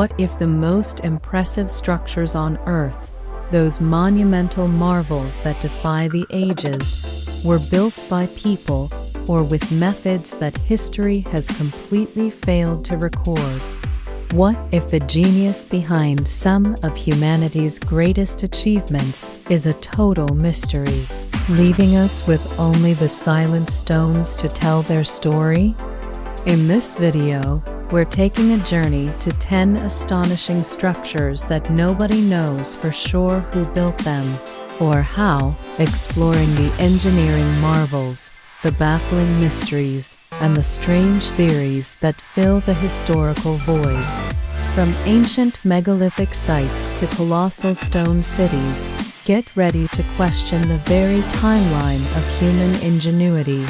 What if the most impressive structures on Earth, those monumental marvels that defy the ages, were built by people or with methods that history has completely failed to record? What if the genius behind some of humanity's greatest achievements is a total mystery, leaving us with only the silent stones to tell their story? In this video, we're taking a journey to 10 astonishing structures that nobody knows for sure who built them or how, exploring the engineering marvels, the baffling mysteries, and the strange theories that fill the historical void. From ancient megalithic sites to colossal stone cities, get ready to question the very timeline of human ingenuity.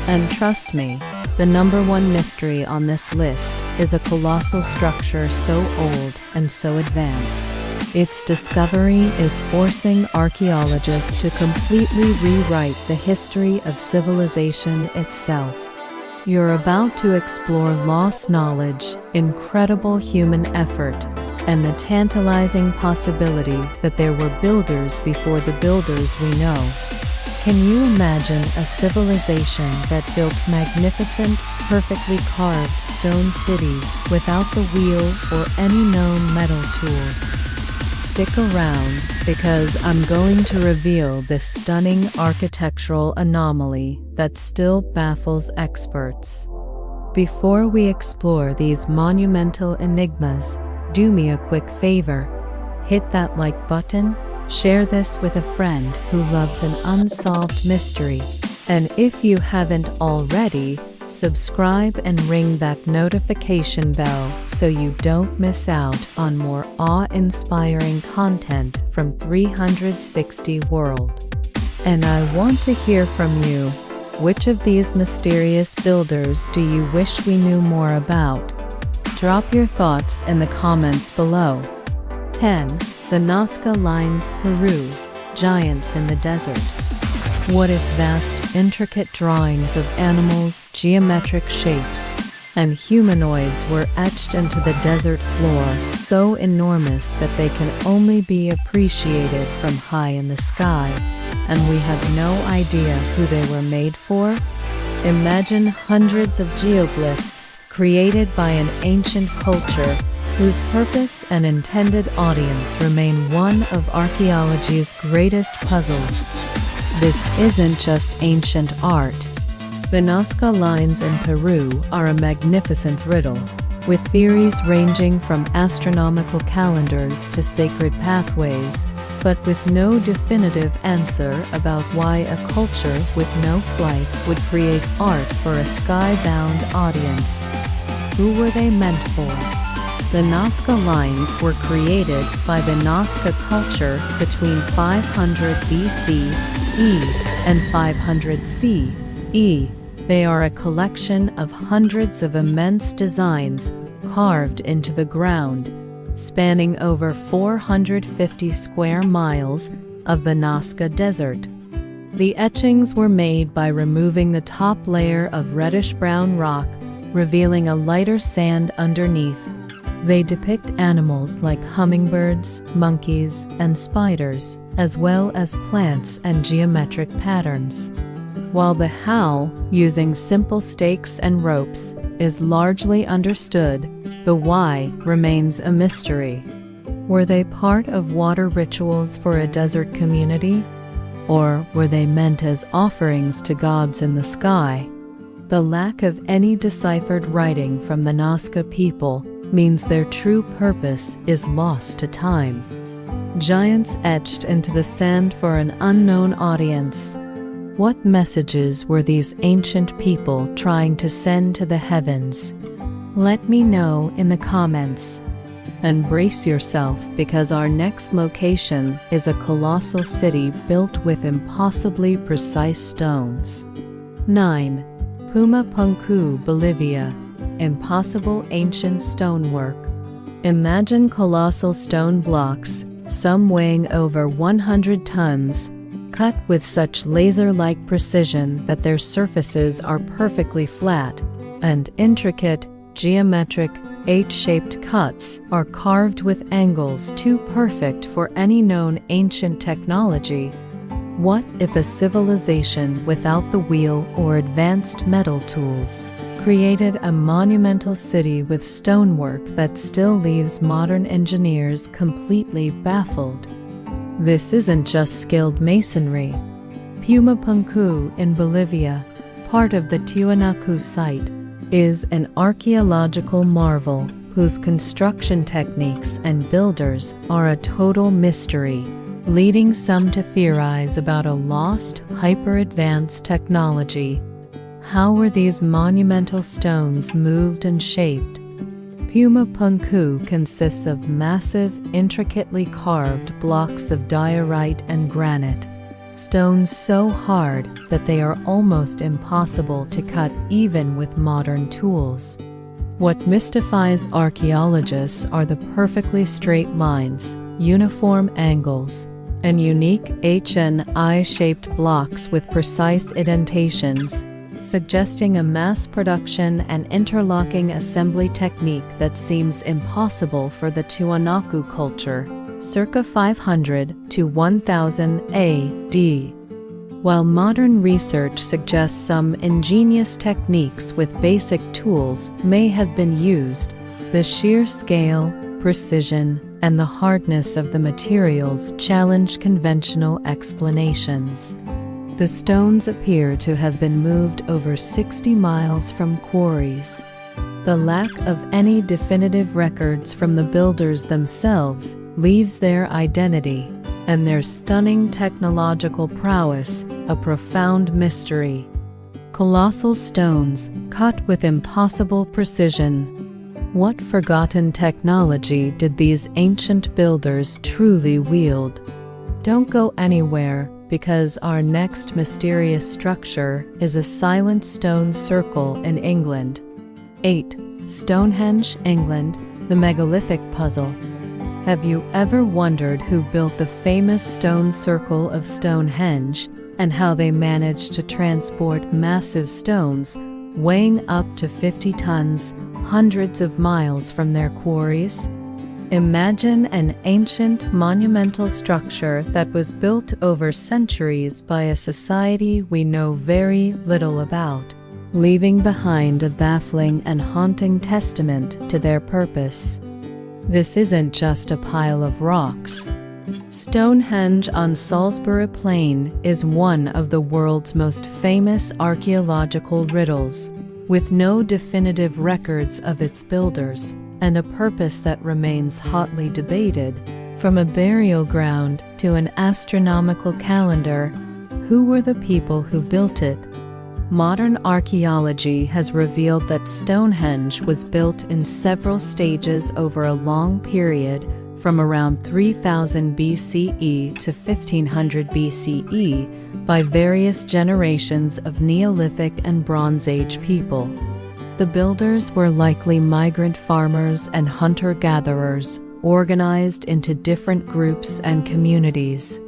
And trust me, the #1 mystery on this list is a colossal structure so old and so advanced. Its discovery is forcing archaeologists to completely rewrite the history of civilization itself. You're about to explore lost knowledge, incredible human effort, and the tantalizing possibility that there were builders before the builders we know. Can you imagine a civilization that built magnificent, perfectly carved stone cities without the wheel or any known metal tools? Stick around, because I'm going to reveal this stunning architectural anomaly that still baffles experts. Before we explore these monumental enigmas, do me a quick favor. Hit that like button, share this with a friend who loves an unsolved mystery, and if you haven't already, subscribe and ring that notification bell so you don't miss out on more awe-inspiring content from 360 World. And I want to hear from you. Which of these mysterious builders do you wish we knew more about? Drop your thoughts in the comments below. 10. The Nazca Lines, Peru, giants in the desert. What if vast, intricate drawings of animals, geometric shapes, and humanoids were etched into the desert floor, so enormous that they can only be appreciated from high in the sky, and we have no idea who they were made for? Imagine hundreds of geoglyphs created by an ancient culture whose purpose and intended audience remain one of archaeology's greatest puzzles. This isn't just ancient art. The Nazca Lines in Peru are a magnificent riddle, with theories ranging from astronomical calendars to sacred pathways, but with no definitive answer about why a culture with no flight would create art for a sky-bound audience. Who were they meant for? The Nazca Lines were created by the Nazca culture between 500 BCE and 500 CE. They are a collection of hundreds of immense designs carved into the ground, spanning over 450 square miles of the Nazca Desert. The etchings were made by removing the top layer of reddish-brown rock, revealing a lighter sand underneath. They depict animals like hummingbirds, monkeys, and spiders, as well as plants and geometric patterns. While the how, using simple stakes and ropes, is largely understood, the why remains a mystery. Were they part of water rituals for a desert community? Or were they meant as offerings to gods in the sky? The lack of any deciphered writing from the Nazca people means their true purpose is lost to time. Giants etched into the sand for an unknown audience. What messages were these ancient people trying to send to the heavens? Let me know in the comments. And brace yourself, because our next location is a colossal city built with impossibly precise stones. 9. Puma Punku, Bolivia. Impossible ancient stonework. Imagine colossal stone blocks, some weighing over 100 tons, cut with such laser-like precision that their surfaces are perfectly flat, and intricate, geometric, H-shaped cuts are carved with angles too perfect for any known ancient technology. What if a civilization without the wheel or advanced metal tools created a monumental city with stonework that still leaves modern engineers completely baffled? This isn't just skilled masonry. Puma Punku in Bolivia, part of the Tiwanaku site, is an archaeological marvel whose construction techniques and builders are a total mystery, leading some to theorize about a lost, hyper-advanced technology. How were these monumental stones moved and shaped? Puma Punku consists of massive, intricately carved blocks of diorite and granite, stones so hard that they are almost impossible to cut even with modern tools. What mystifies archaeologists are the perfectly straight lines, uniform angles, and unique HNI-shaped blocks with precise indentations, suggesting a mass production and interlocking assembly technique that seems impossible for the Tiwanaku culture, circa 500 to 1000 AD. While modern research suggests some ingenious techniques with basic tools may have been used, the sheer scale, precision, and the hardness of the materials challenge conventional explanations. The stones appear to have been moved over 60 miles from quarries. The lack of any definitive records from the builders themselves leaves their identity and their stunning technological prowess a profound mystery. Colossal stones cut with impossible precision. What forgotten technology did these ancient builders truly wield? Don't go anywhere, because our next mysterious structure is a silent stone circle in England. 8. Stonehenge, England, the megalithic puzzle. Have you ever wondered who built the famous stone circle of Stonehenge and how they managed to transport massive stones weighing up to 50 tons hundreds of miles from their quarries? Imagine an ancient monumental structure that was built over centuries by a society we know very little about, leaving behind a baffling and haunting testament to their purpose. This isn't just a pile of rocks. Stonehenge on Salisbury Plain is one of the world's most famous archaeological riddles, with no definitive records of its builders and a purpose that remains hotly debated. From a burial ground to an astronomical calendar, who were the people who built it? Modern archaeology has revealed that Stonehenge was built in several stages over a long period from around 3000 BCE to 1500 BCE by various generations of Neolithic and Bronze Age people. The builders were likely migrant farmers and hunter-gatherers, organized into different groups and communities.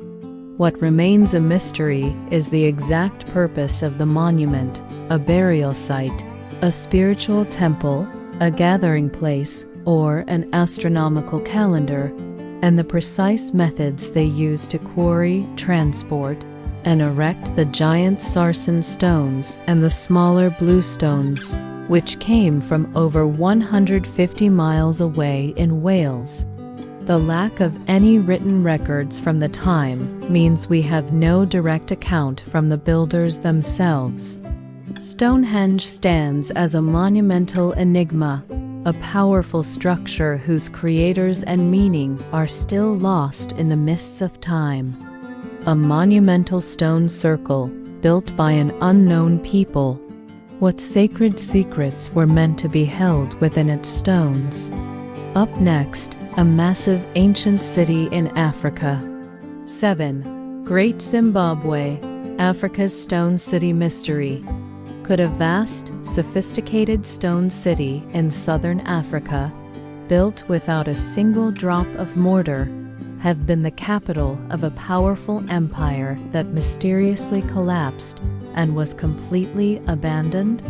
What remains a mystery is the exact purpose of the monument: a burial site, a spiritual temple, a gathering place, or an astronomical calendar, and the precise methods they used to quarry, transport, and erect the giant sarsen stones and the smaller bluestones, which came from over 150 miles away in Wales. The lack of any written records from the time means we have no direct account from the builders themselves. Stonehenge stands as a monumental enigma, a powerful structure whose creators and meaning are still lost in the mists of time. A monumental stone circle built by an unknown people. What sacred secrets were meant to be held within its stones? Up next, a massive ancient city in Africa. 7. Great Zimbabwe, Africa's Stone City Mystery. Could a vast, sophisticated stone city in southern Africa, built without a single drop of mortar, have been the capital of a powerful empire that mysteriously collapsed and was completely abandoned?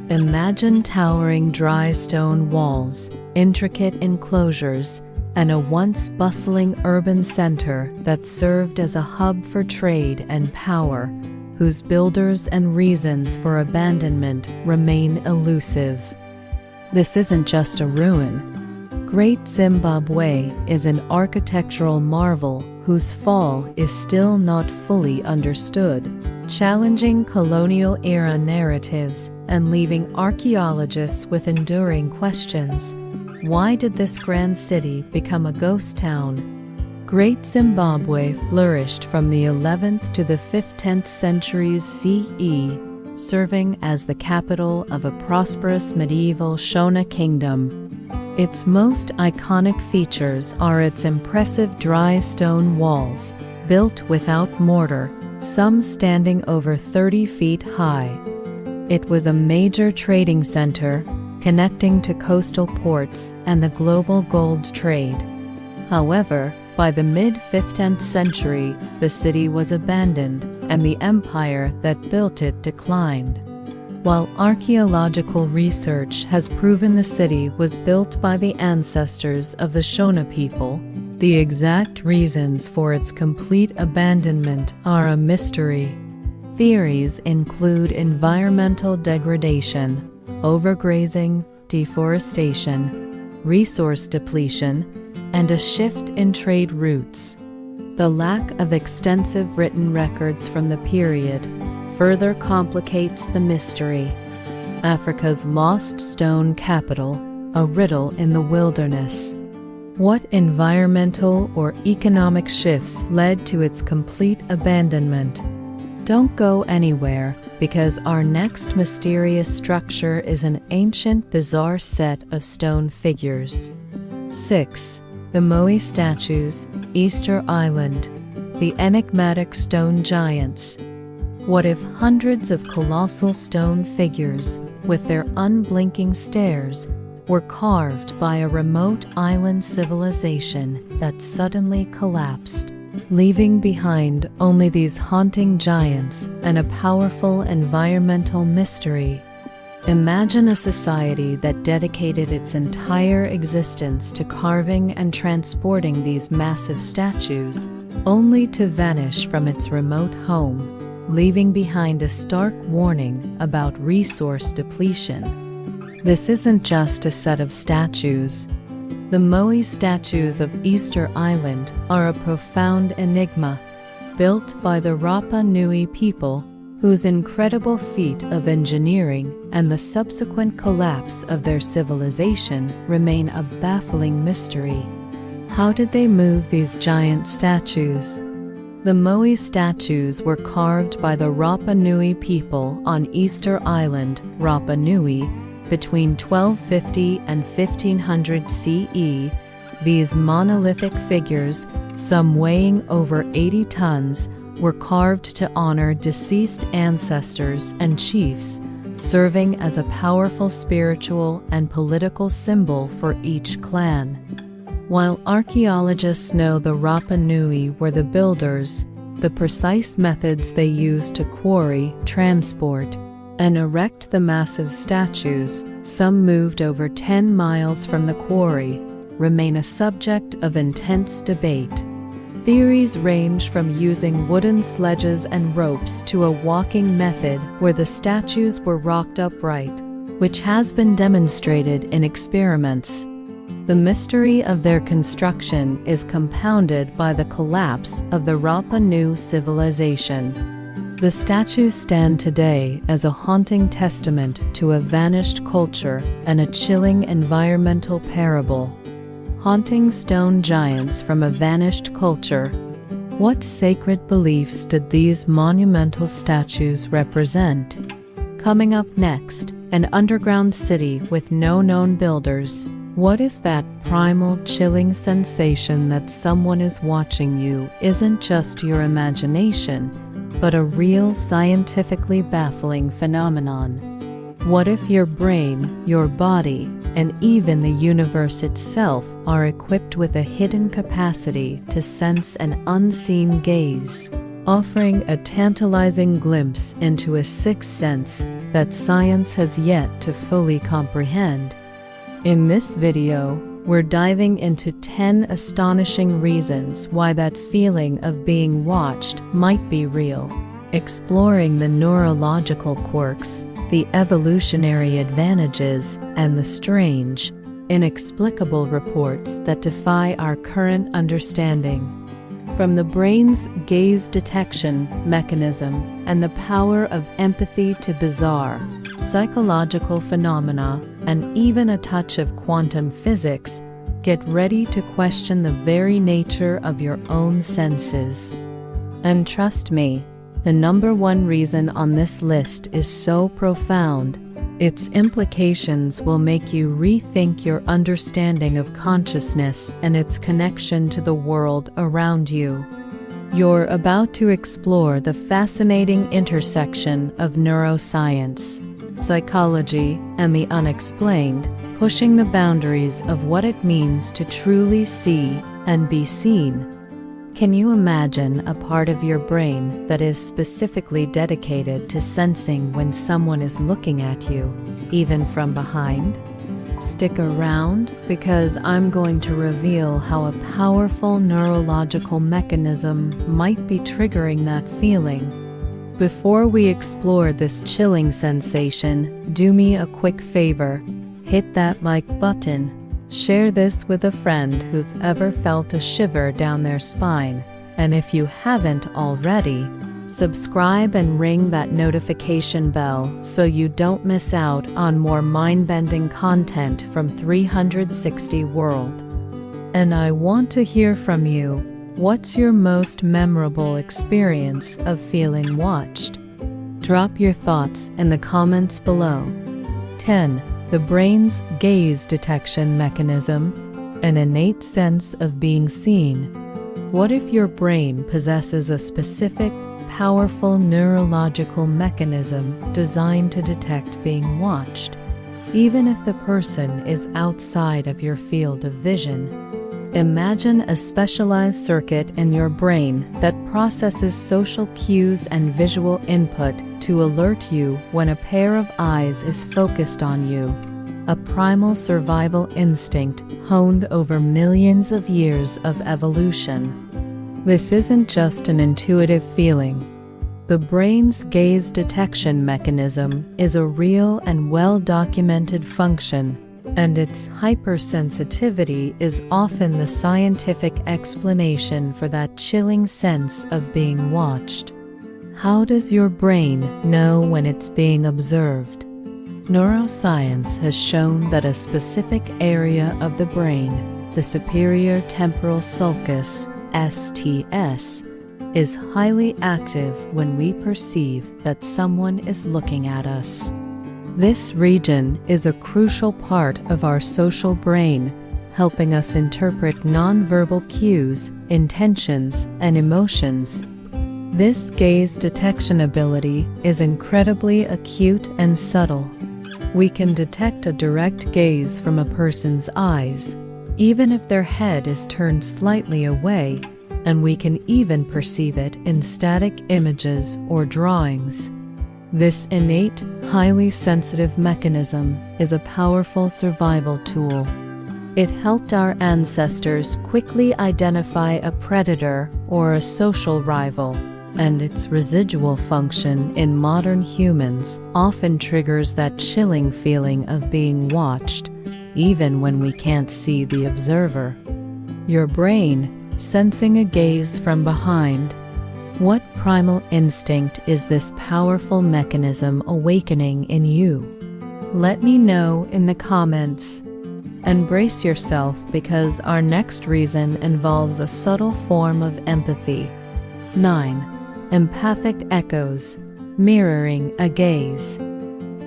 Imagine towering dry stone walls, intricate enclosures, and a once bustling urban center that served as a hub for trade and power, whose builders and reasons for abandonment remain elusive. This isn't just a ruin. Great Zimbabwe is an architectural marvel whose fall is still not fully understood, challenging colonial-era narratives and leaving archaeologists with enduring questions. Why did this grand city become a ghost town? Great Zimbabwe flourished from the 11th to the 15th centuries CE, serving as the capital of a prosperous medieval Shona kingdom. Its most iconic features are its impressive dry stone walls, built without mortar, some standing over 30 feet high. It was a major trading center, connecting to coastal ports and the global gold trade. However, by the mid-15th century, the city was abandoned, and the empire that built it declined. While archaeological research has proven the city was built by the ancestors of the Shona people, the exact reasons for its complete abandonment are a mystery. Theories include environmental degradation, overgrazing, deforestation, resource depletion, and a shift in trade routes. The lack of extensive written records from the period further complicates the mystery. Africa's lost stone capital, a riddle in the wilderness. What environmental or economic shifts led to its complete abandonment? Don't go anywhere, because our next mysterious structure is an ancient, bizarre set of stone figures. 6. The Moai statues, Easter Island. The enigmatic stone giants. What if hundreds of colossal stone figures, with their unblinking stares, were carved by a remote island civilization that suddenly collapsed, leaving behind only these haunting giants and a powerful environmental mystery? Imagine a society that dedicated its entire existence to carving and transporting these massive statues, only to vanish from its remote home, leaving behind a stark warning about resource depletion. This isn't just a set of statues. The Moai statues of Easter Island are a profound enigma, built by the Rapa Nui people, whose incredible feat of engineering and the subsequent collapse of their civilization remain a baffling mystery. How did they move these giant statues? The Moai statues were carved by the Rapa Nui people on Easter Island, Rapa Nui, between 1250 and 1500 CE. These monolithic figures, some weighing over 80 tons, were carved to honor deceased ancestors and chiefs, serving as a powerful spiritual and political symbol for each clan. While archaeologists know the Rapa Nui were the builders, the precise methods they used to quarry, transport, and erect the massive statues, some moved over 10 miles from the quarry, remain a subject of intense debate. Theories range from using wooden sledges and ropes to a walking method where the statues were rocked upright, which has been demonstrated in experiments. The mystery of their construction is compounded by the collapse of the Rapa Nui civilization. The statues stand today as a haunting testament to a vanished culture and a chilling environmental parable. Haunting stone giants from a vanished culture. What sacred beliefs did these monumental statues represent? Coming up next, an underground city with no known builders. What if that primal, chilling sensation that someone is watching you isn't just your imagination, but a real, scientifically baffling phenomenon? What if your brain, your body, and even the universe itself are equipped with a hidden capacity to sense an unseen gaze, offering a tantalizing glimpse into a sixth sense that science has yet to fully comprehend? In this video, we're diving into 10 astonishing reasons why that feeling of being watched might be real, exploring the neurological quirks, the evolutionary advantages, and the strange, inexplicable reports that defy our current understanding. From the brain's gaze detection mechanism and the power of empathy to bizarre, psychological phenomena, and even a touch of quantum physics, get ready to question the very nature of your own senses. And trust me, the number one reason on this list is so profound, its implications will make you rethink your understanding of consciousness and its connection to the world around you. You're about to explore the fascinating intersection of neuroscience, psychology, and the unexplained, pushing the boundaries of what it means to truly see and be seen. Can you imagine a part of your brain that is specifically dedicated to sensing when someone is looking at you, even from behind? Stick around, because I'm going to reveal how a powerful neurological mechanism might be triggering that feeling. Before we explore this chilling sensation, do me a quick favor. Hit that like button. Share this with a friend who's ever felt a shiver down their spine. And if you haven't already, subscribe and ring that notification bell so you don't miss out on more mind-bending content from 360 World. And I want to hear from you. What's your most memorable experience of feeling watched? Drop your thoughts in the comments below. 10. The brain's gaze detection mechanism, an innate sense of being seen. What if your brain possesses a specific, powerful neurological mechanism designed to detect being watched, even if the person is outside of your field of vision? Imagine a specialized circuit in your brain that processes social cues and visual input to alert you when a pair of eyes is focused on you, a primal survival instinct honed over millions of years of evolution. This isn't just an intuitive feeling. The brain's gaze detection mechanism is a real and well-documented function, and its hypersensitivity is often the scientific explanation for that chilling sense of being watched. How does your brain know when it's being observed? Neuroscience has shown that a specific area of the brain, the superior temporal sulcus, STS, is highly active when we perceive that someone is looking at us. This region is a crucial part of our social brain, helping us interpret nonverbal cues, intentions, and emotions. This gaze detection ability is incredibly acute and subtle. We can detect a direct gaze from a person's eyes, even if their head is turned slightly away, and we can even perceive it in static images or drawings. This innate, highly sensitive mechanism is a powerful survival tool. It helped our ancestors quickly identify a predator or a social rival, and its residual function in modern humans often triggers that chilling feeling of being watched, even when we can't see the observer. Your brain, sensing a gaze from behind. What primal instinct is this powerful mechanism awakening in you? Let me know in the comments. And brace yourself, because our next reason involves a subtle form of empathy. 9. Empathic echoes, mirroring a gaze.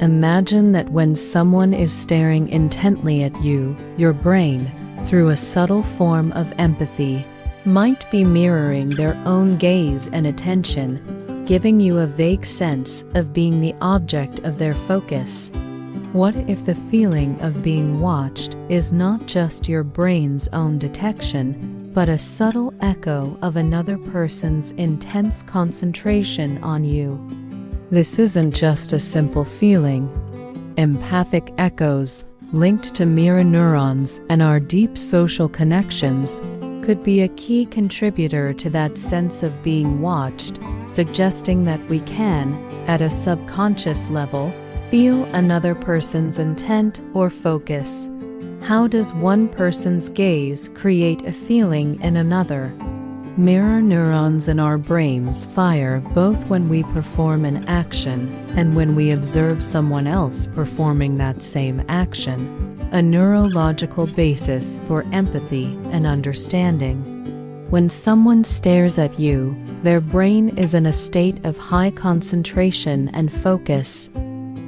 Imagine that when someone is staring intently at you, your brain, through a subtle form of empathy, might be mirroring their own gaze and attention, giving you a vague sense of being the object of their focus. What if the feeling of being watched is not just your brain's own detection, but a subtle echo of another person's intense concentration on you? This isn't just a simple feeling. Empathic echoes, linked to mirror neurons and our deep social connections, could be a key contributor to that sense of being watched, suggesting that we can, at a subconscious level, feel another person's intent or focus. How does one person's gaze create a feeling in another? Mirror neurons in our brains fire both when we perform an action and when we observe someone else performing that same action, a neurological basis for empathy and understanding. When someone stares at you, their brain is in a state of high concentration and focus.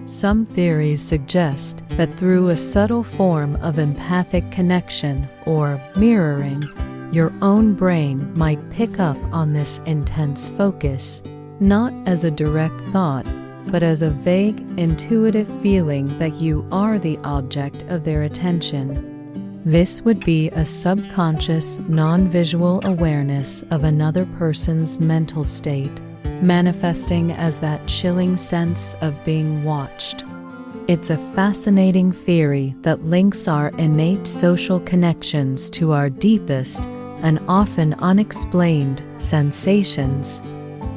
Some theories suggest that through a subtle form of empathic connection or mirroring, your own brain might pick up on this intense focus, not as a direct thought, but as a vague, intuitive feeling that you are the object of their attention. This would be a subconscious, non-visual awareness of another person's mental state, manifesting as that chilling sense of being watched. It's a fascinating theory that links our innate social connections to our deepest and often unexplained sensations.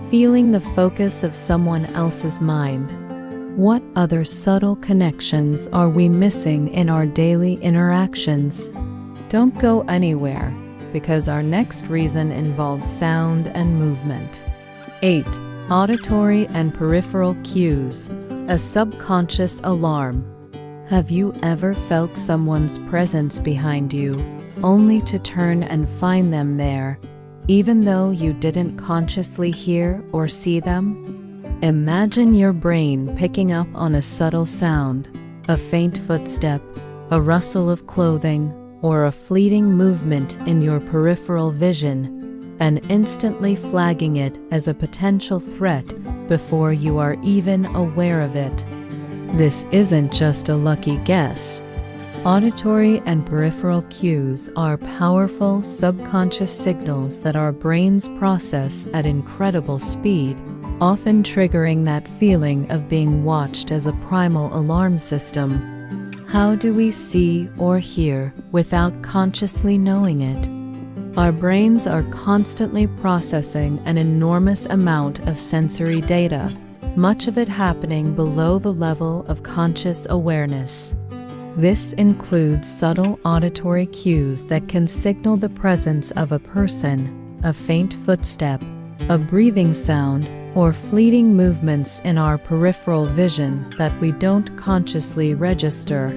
Feeling the focus of someone else's mind. What other subtle connections are we missing in our daily interactions? Don't go anywhere, because our next reason involves sound and movement. 8. Auditory and peripheral cues. A subconscious alarm. Have you ever felt someone's presence behind you, only to turn and find them there, even though you didn't consciously hear or see them? Imagine your brain picking up on a subtle sound, a faint footstep, a rustle of clothing, or a fleeting movement in your peripheral vision, and instantly flagging it as a potential threat before you are even aware of it. This isn't just a lucky guess. Auditory and peripheral cues are powerful subconscious signals that our brains process at incredible speed, often triggering that feeling of being watched as a primal alarm system. How do we see or hear without consciously knowing it? Our brains are constantly processing an enormous amount of sensory data, much of it happening below the level of conscious awareness. This includes subtle auditory cues that can signal the presence of a person, a faint footstep, a breathing sound, or fleeting movements in our peripheral vision that we don't consciously register.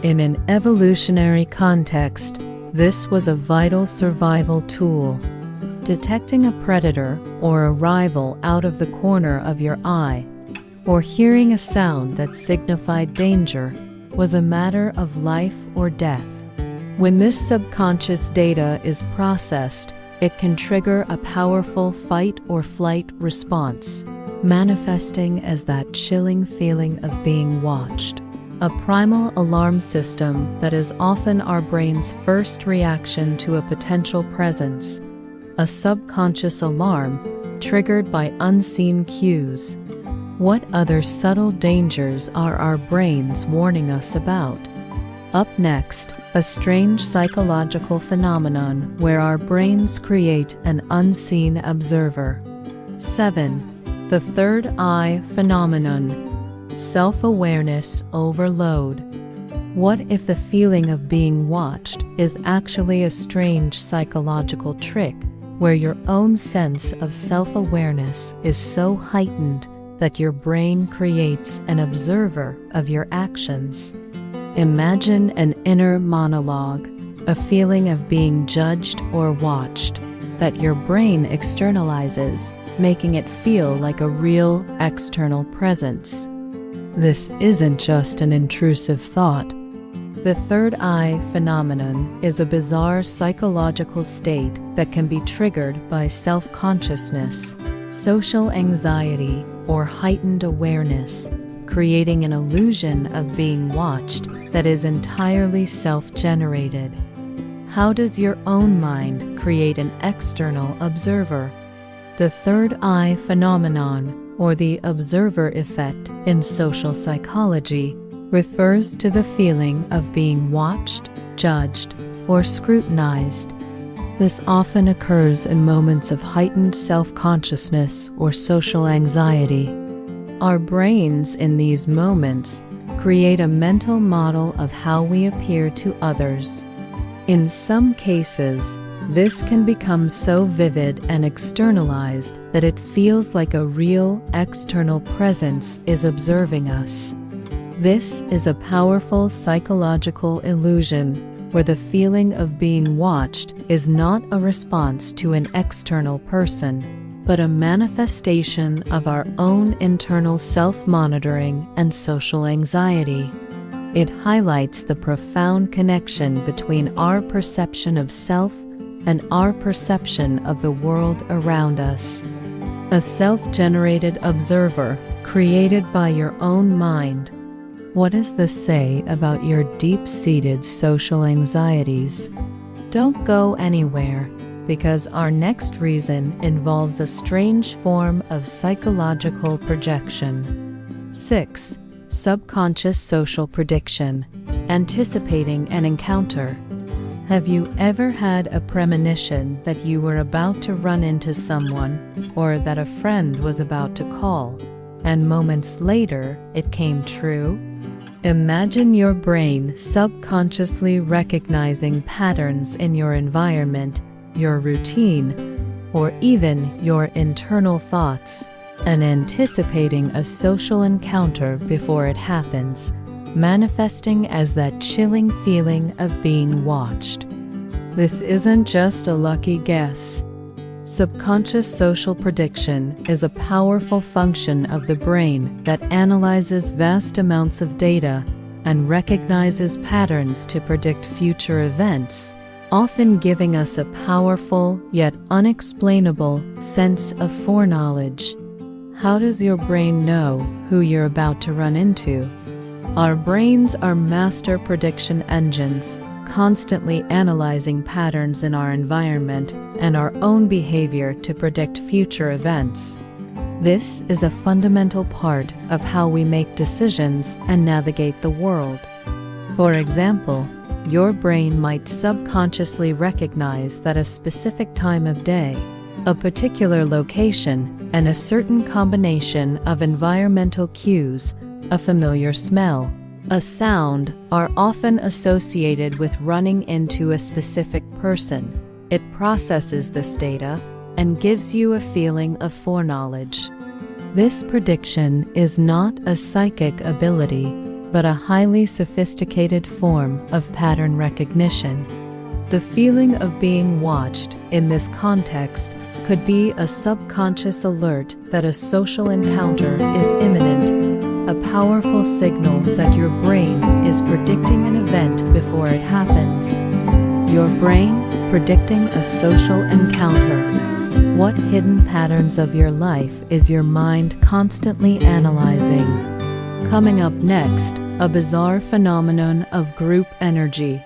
In an evolutionary context, this was a vital survival tool. Detecting a predator or a rival out of the corner of your eye, or hearing a sound that signified danger, was a matter of life or death. When this subconscious data is processed, it can trigger a powerful fight or flight response, manifesting as that chilling feeling of being watched. A primal alarm system that is often our brain's first reaction to a potential presence. A subconscious alarm triggered by unseen cues. What other subtle dangers are our brains warning us about? Up next, a strange psychological phenomenon where our brains create an unseen observer. 7. The third eye phenomenon. Self-awareness overload. What if the feeling of being watched is actually a strange psychological trick where your own sense of self-awareness is so heightened that your brain creates an observer of your actions? Imagine an inner monologue, a feeling of being judged or watched, that your brain externalizes, making it feel like a real external presence. This isn't just an intrusive thought. The third eye phenomenon is a bizarre psychological state that can be triggered by self-consciousness, social anxiety, or heightened awareness, creating an illusion of being watched that is entirely self-generated. How does your own mind create an external observer? The third eye phenomenon, or the observer effect in social psychology, refers to the feeling of being watched, judged, or scrutinized. This often occurs in moments of heightened self-consciousness or social anxiety. Our brains in these moments create a mental model of how we appear to others. In some cases, this can become so vivid and externalized that it feels like a real external presence is observing us. This is a powerful psychological illusion where the feeling of being watched is not a response to an external person, but a manifestation of our own internal self-monitoring and social anxiety. It highlights the profound connection between our perception of self and our perception of the world around us. A self-generated observer created by your own mind. What does this say about your deep-seated social anxieties? Don't go anywhere, because our next reason involves a strange form of psychological projection. 6. Subconscious social prediction. Anticipating an encounter. Have you ever had a premonition that you were about to run into someone, or that a friend was about to call, and moments later it came true? Imagine your brain subconsciously recognizing patterns in your environment, your routine, or even your internal thoughts, and anticipating a social encounter before it happens, manifesting as that chilling feeling of being watched. This isn't just a lucky guess. Subconscious social prediction is a powerful function of the brain that analyzes vast amounts of data and recognizes patterns to predict future events, often giving us a powerful yet unexplainable sense of foreknowledge. How does your brain know who you're about to run into? Our brains are master prediction engines, constantly analyzing patterns in our environment and our own behavior to predict future events. This is a fundamental part of how we make decisions and navigate the world. For example, your brain might subconsciously recognize that a specific time of day, a particular location, and a certain combination of environmental cues, a familiar smell, a sound, are often associated with running into a specific person. It processes this data and gives you a feeling of foreknowledge. This prediction is not a psychic ability, but a highly sophisticated form of pattern recognition. The feeling of being watched in this context could be a subconscious alert that a social encounter is imminent, a powerful signal that your brain is predicting an event before it happens. Your brain predicting a social encounter. What hidden patterns of your life is your mind constantly analyzing? Coming up next, a bizarre phenomenon of group energy.